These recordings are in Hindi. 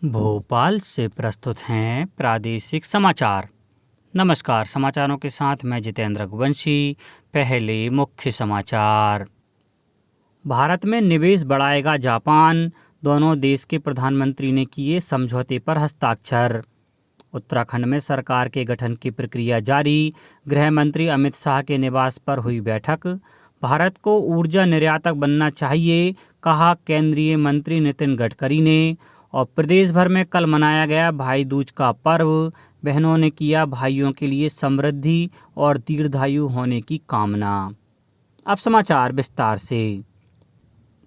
भोपाल से प्रस्तुत हैं प्रादेशिक समाचार। नमस्कार, समाचारों के साथ मैं जितेंद्र रघुवंशी। पहले मुख्य समाचार। भारत में निवेश बढ़ाएगा जापान, दोनों देश के प्रधानमंत्री ने किए समझौते पर हस्ताक्षर। उत्तराखंड में सरकार के गठन की प्रक्रिया जारी, गृह मंत्री अमित शाह के निवास पर हुई बैठक। भारत को ऊर्जा निर्यातक बनना चाहिए, कहा केंद्रीय मंत्री नितिन गडकरी ने। और प्रदेश भर में कल मनाया गया भाई दूज का पर्व, बहनों ने किया भाइयों के लिए समृद्धि और दीर्घायु होने की कामना। अब समाचार विस्तार से।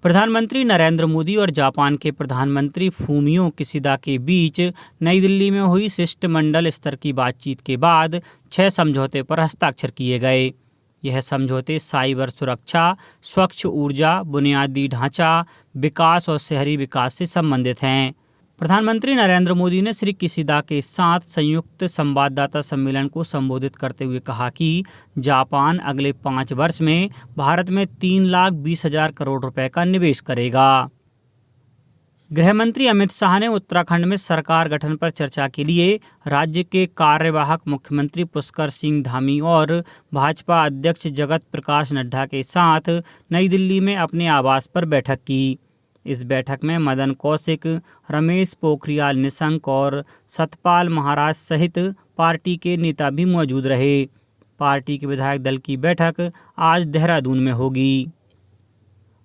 प्रधानमंत्री नरेंद्र मोदी और जापान के प्रधानमंत्री फूमियो किशिदा के बीच नई दिल्ली में हुई शिष्टमंडल स्तर की बातचीत के बाद 6 समझौते पर हस्ताक्षर किए गए। यह समझौते साइबर सुरक्षा, स्वच्छ ऊर्जा, बुनियादी ढांचा विकास और शहरी विकास से संबंधित हैं। प्रधानमंत्री नरेंद्र मोदी ने श्री किशिदा के साथ संयुक्त संवाददाता सम्मेलन को संबोधित करते हुए कहा कि जापान अगले 5 वर्ष में भारत में 3,20,000 करोड़ रुपए का निवेश करेगा। गृह मंत्री अमित शाह ने उत्तराखंड में सरकार गठन पर चर्चा के लिए राज्य के कार्यवाहक मुख्यमंत्री पुष्कर सिंह धामी और भाजपा अध्यक्ष जगत प्रकाश नड्डा के साथ नई दिल्ली में अपने आवास पर बैठक की। इस बैठक में मदन कौशिक, रमेश पोखरियाल निशंक और सतपाल महाराज सहित पार्टी के नेता भी मौजूद रहे। पार्टी के विधायक दल की बैठक आज देहरादून में होगी।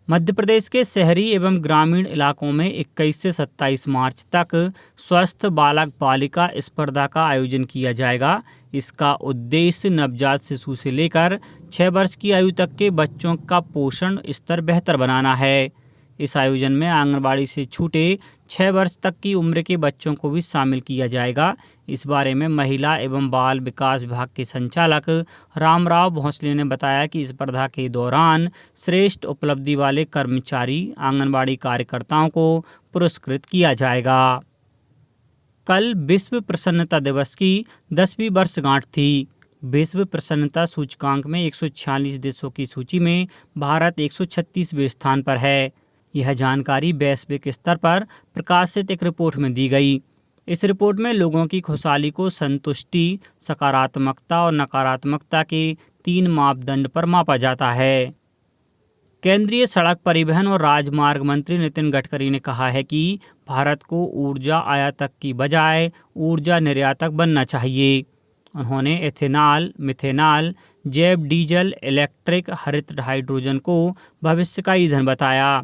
मध्य प्रदेश के शहरी एवं ग्रामीण इलाकों में 21 से 27 मार्च तक स्वस्थ बालक बालिका स्पर्धा का आयोजन किया जाएगा। इसका उद्देश्य नवजात शिशु से लेकर 6 वर्ष की आयु तक के बच्चों का पोषण स्तर बेहतर बनाना है। इस आयोजन में आंगनबाड़ी से छूटे 6 वर्ष तक की उम्र के बच्चों को भी शामिल किया जाएगा। इस बारे में महिला एवं बाल विकास विभाग के संचालक रामराव भोसले ने बताया कि स्पर्धा के दौरान श्रेष्ठ उपलब्धि वाले कर्मचारी आंगनबाड़ी कार्यकर्ताओं को पुरस्कृत किया जाएगा। कल विश्व प्रसन्नता दिवस की 10वीं वर्षगांठ थी। विश्व प्रसन्नता सूचकांक में 146 देशों की सूची में भारत 136वें स्थान पर है। यह जानकारी वैश्विक स्तर पर प्रकाशित एक रिपोर्ट में दी गई। इस रिपोर्ट में लोगों की खुशहाली को संतुष्टि, सकारात्मकता और नकारात्मकता के 3 मापदंड पर मापा जाता है। केंद्रीय सड़क परिवहन और राजमार्ग मंत्री नितिन गडकरी ने कहा है कि भारत को ऊर्जा आयातक की बजाय ऊर्जा निर्यातक बनना चाहिए। उन्होंने एथेनॉल, मिथेनॉल, जैव डीजल, इलेक्ट्रिक, हरित हाइड्रोजन को भविष्य का ईंधन बताया।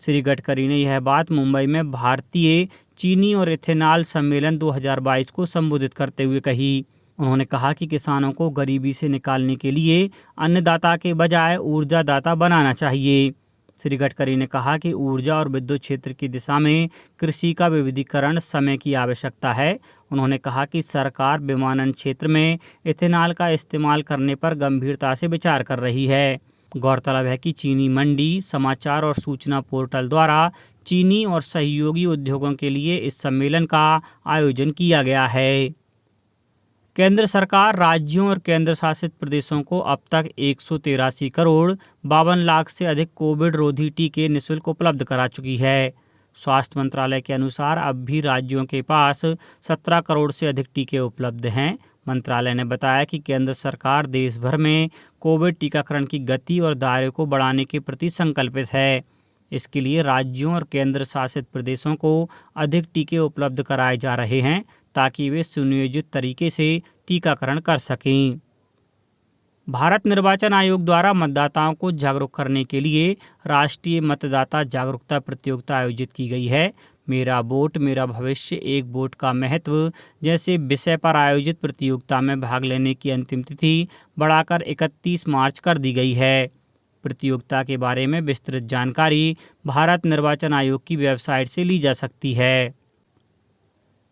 श्री गडकरी ने यह बात मुंबई में भारतीय चीनी और इथेनॉल सम्मेलन 2022 को संबोधित करते हुए कही। उन्होंने कहा कि किसानों को गरीबी से निकालने के लिए अन्नदाता के बजाय ऊर्जादाता बनाना चाहिए। श्री गडकरी ने कहा कि ऊर्जा और विद्युत क्षेत्र की दिशा में कृषि का विविधीकरण समय की आवश्यकता है। उन्होंने कहा कि सरकार विमानन क्षेत्र में इथेनॉल का इस्तेमाल करने पर गंभीरता से विचार कर रही है। गौरतलब है कि चीनी मंडी समाचार और सूचना पोर्टल द्वारा चीनी और सहयोगी उद्योगों के लिए इस सम्मेलन का आयोजन किया गया है। केंद्र सरकार राज्यों और केंद्र शासित प्रदेशों को अब तक 183 करोड़ 52 लाख से अधिक कोविड रोधी टीके निःशुल्क उपलब्ध करा चुकी है। स्वास्थ्य मंत्रालय के अनुसार अब भी राज्यों के पास 17 करोड़ से अधिक टीके उपलब्ध हैं। मंत्रालय ने बताया कि केंद्र सरकार देश भर में कोविड टीकाकरण की गति और दायरे को बढ़ाने के प्रति संकल्पित है। इसके लिए राज्यों और केंद्र शासित प्रदेशों को अधिक टीके उपलब्ध कराए जा रहे हैं ताकि वे सुनियोजित तरीके से टीकाकरण कर सकें। भारत निर्वाचन आयोग द्वारा मतदाताओं को जागरूक करने के लिए राष्ट्रीय मतदाता जागरूकता प्रतियोगिता आयोजित की गई है। मेरा वोट मेरा भविष्य, एक वोट का महत्व जैसे विषय पर आयोजित प्रतियोगिता में भाग लेने की अंतिम तिथि बढ़ाकर 31 मार्च कर दी गई है। प्रतियोगिता के बारे में विस्तृत जानकारी भारत निर्वाचन आयोग की वेबसाइट से ली जा सकती है।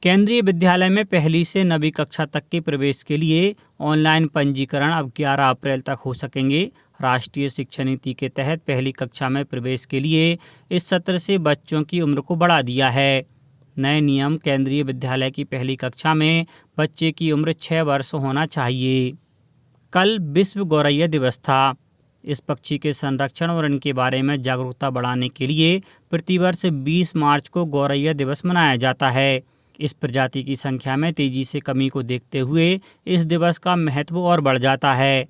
केंद्रीय विद्यालय में पहली से 9वीं कक्षा तक के प्रवेश के लिए ऑनलाइन पंजीकरण अब 11 अप्रैल तक हो सकेंगे। राष्ट्रीय शिक्षा नीति के तहत पहली कक्षा में प्रवेश के लिए इस सत्र से बच्चों की उम्र को बढ़ा दिया है। नए नियम केंद्रीय विद्यालय की पहली कक्षा में बच्चे की उम्र 6 वर्ष होना चाहिए। कल विश्व गौरैया दिवस था। इस पक्षी के संरक्षण और इनके बारे में जागरूकता बढ़ाने के लिए प्रतिवर्ष 20 मार्च को गौरैया दिवस मनाया जाता है। इस प्रजाति की संख्या में तेजी से कमी को देखते हुए इस दिवस का महत्व और बढ़ जाता है।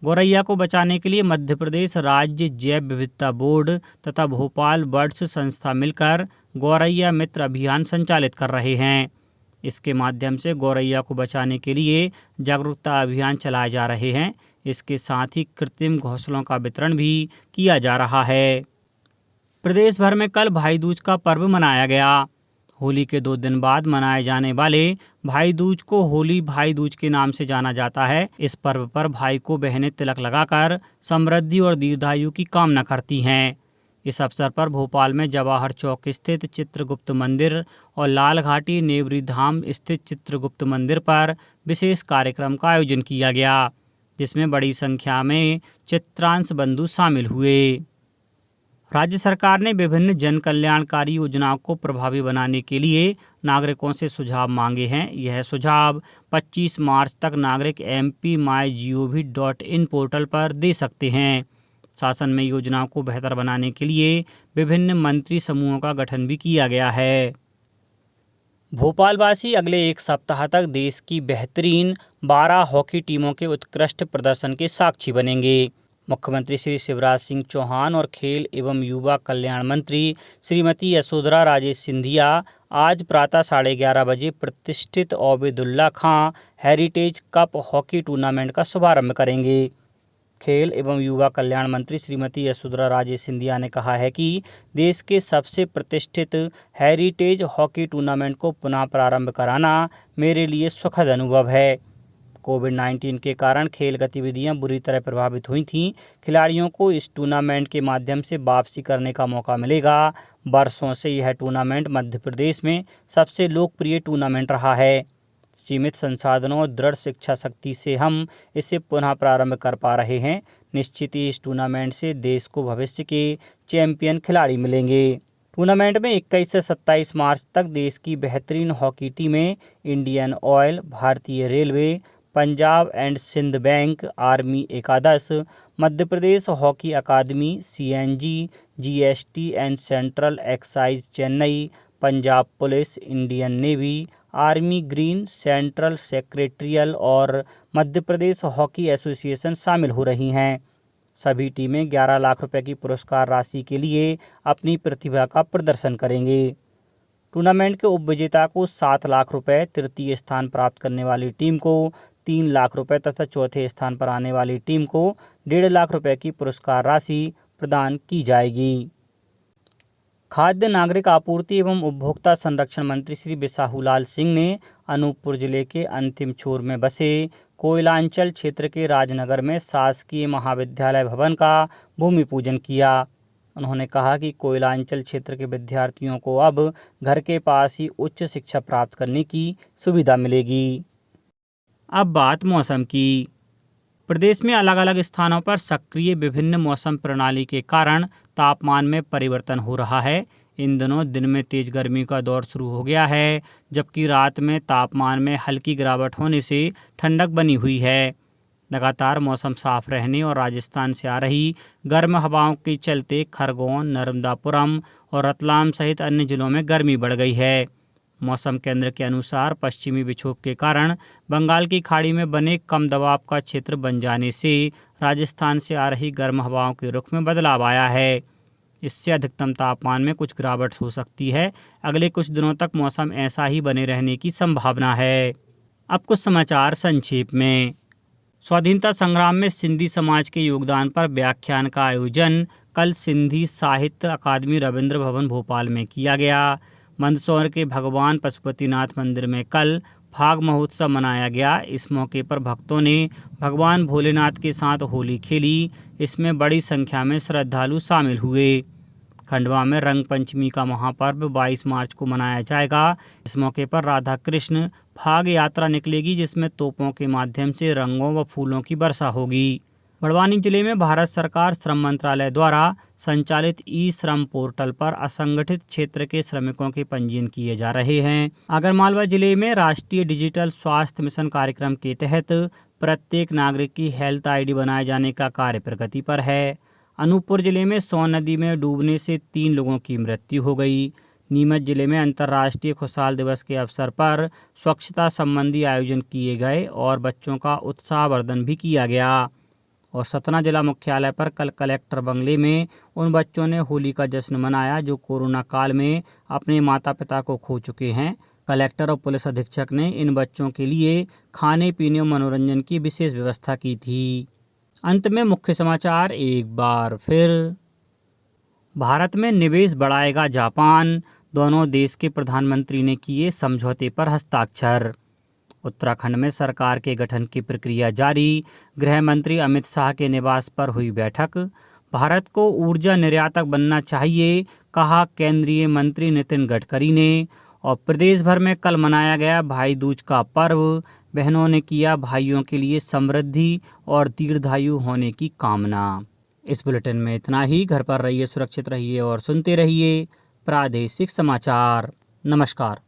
गौरैया को बचाने के लिए मध्य प्रदेश राज्य जैव विविधता बोर्ड तथा भोपाल बर्ड्स संस्था मिलकर गौरैया मित्र अभियान संचालित कर रहे हैं। इसके माध्यम से गौरैया को बचाने के लिए जागरूकता अभियान चलाए जा रहे हैं। इसके साथ ही कृत्रिम घोंसलों का वितरण भी किया जा रहा है। प्रदेश भर में कल भाई दूज का पर्व मनाया गया। होली के 2 दिन बाद मनाए जाने वाले भाई दूज को होली भाई दूज के नाम से जाना जाता है। इस पर्व पर भाई को बहनें तिलक लगाकर समृद्धि और दीर्घायु की कामना करती हैं। इस अवसर पर भोपाल में जवाहर चौक स्थित चित्रगुप्त मंदिर और लाल घाटी नेवरी धाम स्थित चित्रगुप्त मंदिर पर विशेष कार्यक्रम का आयोजन किया गया, जिसमें बड़ी संख्या में चित्रांश बंधु शामिल हुए। राज्य सरकार ने विभिन्न जन कल्याणकारी योजनाओं को प्रभावी बनाने के लिए नागरिकों से सुझाव मांगे हैं। यह सुझाव 25 मार्च तक नागरिक mp.mygov.in पोर्टल पर दे सकते हैं। शासन में योजनाओं को बेहतर बनाने के लिए विभिन्न मंत्री समूहों का गठन भी किया गया है। भोपालवासी अगले 1 सप्ताह तक देश की बेहतरीन 12 हॉकी टीमों के उत्कृष्ट प्रदर्शन के साक्षी बनेंगे। मुख्यमंत्री श्री शिवराज सिंह चौहान और खेल एवं युवा कल्याण मंत्री श्रीमती यशोधरा राजे सिंधिया आज प्रातः 11:30 बजे प्रतिष्ठित ओबेदुल्ला खां हेरिटेज कप हॉकी टूर्नामेंट का शुभारंभ करेंगे। खेल एवं युवा कल्याण मंत्री श्रीमती यशोधरा राजे सिंधिया ने कहा है कि देश के सबसे प्रतिष्ठित हेरिटेज हॉकी टूर्नामेंट को पुनः प्रारंभ कराना मेरे लिए सुखद अनुभव है। कोविड-19 के कारण खेल गतिविधियां बुरी तरह प्रभावित हुई थीं। खिलाड़ियों को इस टूर्नामेंट के माध्यम से वापसी करने का मौका मिलेगा। वर्षों से यह टूर्नामेंट मध्य प्रदेश में सबसे लोकप्रिय टूर्नामेंट रहा है। सीमित संसाधनों और दृढ़ शिक्षा शक्ति से हम इसे पुनः प्रारंभ कर पा रहे हैं। निश्चित ही इस टूर्नामेंट से देश को भविष्य के चैंपियन खिलाड़ी मिलेंगे। टूर्नामेंट में 21 से 27 मार्च तक देश की बेहतरीन हॉकी टीमें इंडियन ऑयल, भारतीय railway, Punjab and Sind bank, army एकादश, Madhya Pradesh hockey academy, CNG, GST and central excise Chennai, Punjab police, Indian navy, army green, central secretarial और मध्य प्रदेश हॉकी एसोसिएशन शामिल हो रही हैं। सभी टीमें 11 लाख रुपए की पुरस्कार राशि के लिए अपनी प्रतिभा का प्रदर्शन करेंगे। टूर्नामेंट के उपविजेता को 7 लाख रुपए, तृतीय स्थान प्राप्त करने वाली टीम को 3 लाख रुपए तथा चौथे स्थान पर आने वाली टीम को 1.5 लाख रुपए की पुरस्कार राशि प्रदान की जाएगी। खाद्य नागरिक आपूर्ति एवं उपभोक्ता संरक्षण मंत्री श्री बिसाहूलाल सिंह ने अनूपपुर जिले के अंतिम छोर में बसे कोयलांचल क्षेत्र के राजनगर में शासकीय महाविद्यालय भवन का भूमि पूजन किया। उन्होंने कहा कि कोयलांचल क्षेत्र के विद्यार्थियों को अब घर के पास ही उच्च शिक्षा प्राप्त करने की सुविधा मिलेगी। अब बात मौसम की। प्रदेश में अलग अलग स्थानों पर सक्रिय विभिन्न मौसम प्रणाली के कारण तापमान में परिवर्तन हो रहा है। इन दिनों दिन में तेज गर्मी का दौर शुरू हो गया है, जबकि रात में तापमान में हल्की गिरावट होने से ठंडक बनी हुई है। लगातार मौसम साफ रहने और राजस्थान से आ रही गर्म हवाओं के चलते खरगोन, नर्मदापुरम और रतलाम सहित अन्य जिलों में गर्मी बढ़ गई है। मौसम केंद्र के अनुसार पश्चिमी विक्षोभ के कारण बंगाल की खाड़ी में बने कम दबाव का क्षेत्र बन जाने से राजस्थान से आ रही गर्म हवाओं के रुख में बदलाव आया है। इससे अधिकतम तापमान में कुछ गिरावट हो सकती है। अगले कुछ दिनों तक मौसम ऐसा ही बने रहने की संभावना है। अब कुछ समाचार संक्षेप में। स्वाधीनता संग्राम में सिंधी समाज के योगदान पर व्याख्यान का आयोजन कल सिंधी साहित्य अकादमी रविंद्र भवन भोपाल में किया गया। मंदसौर के भगवान पशुपतिनाथ मंदिर में कल फाग महोत्सव मनाया गया। इस मौके पर भक्तों ने भगवान भोलेनाथ के साथ होली खेली। इसमें बड़ी संख्या में श्रद्धालु शामिल हुए। खंडवा में रंग पंचमी का महापर्व 22 मार्च को मनाया जाएगा। इस मौके पर राधा कृष्ण फाग यात्रा निकलेगी, जिसमें तोपों के माध्यम से रंगों व फूलों की वर्षा होगी। बड़वानी जिले में भारत सरकार श्रम मंत्रालय द्वारा संचालित ई श्रम पोर्टल पर असंगठित क्षेत्र के श्रमिकों के पंजीयन किए जा रहे हैं। आगरमालवा जिले में राष्ट्रीय डिजिटल स्वास्थ्य मिशन कार्यक्रम के तहत प्रत्येक नागरिक की हेल्थ आईडी बनाए जाने का कार्य प्रगति पर है। अनूपपुर जिले में सोन नदी में डूबने से 3 लोगों की मृत्यु हो गई। नीमच जिले में अंतर्राष्ट्रीय खुशहाल दिवस के अवसर पर स्वच्छता संबंधी आयोजन किए गए और बच्चों का उत्साहवर्धन भी किया गया। और सतना जिला मुख्यालय पर कल कलेक्टर बंगले में उन बच्चों ने होली का जश्न मनाया जो कोरोना काल में अपने माता पिता को खो चुके हैं। कलेक्टर और पुलिस अधीक्षक ने इन बच्चों के लिए खाने पीने और मनोरंजन की विशेष व्यवस्था की थी। अंत में मुख्य समाचार एक बार फिर। भारत में निवेश बढ़ाएगा जापान, दोनों देश के प्रधानमंत्री ने किए समझौते पर हस्ताक्षर। उत्तराखंड में सरकार के गठन की प्रक्रिया जारी, गृह मंत्री अमित शाह के निवास पर हुई बैठक। भारत को ऊर्जा निर्यातक बनना चाहिए, कहा केंद्रीय मंत्री नितिन गडकरी ने। और प्रदेश भर में कल मनाया गया भाई दूज का पर्व, बहनों ने किया भाइयों के लिए समृद्धि और दीर्घायु होने की कामना। इस बुलेटिन में इतना ही। घर पर रहिए, सुरक्षित रहिए और सुनते रहिए प्रादेशिक समाचार। नमस्कार।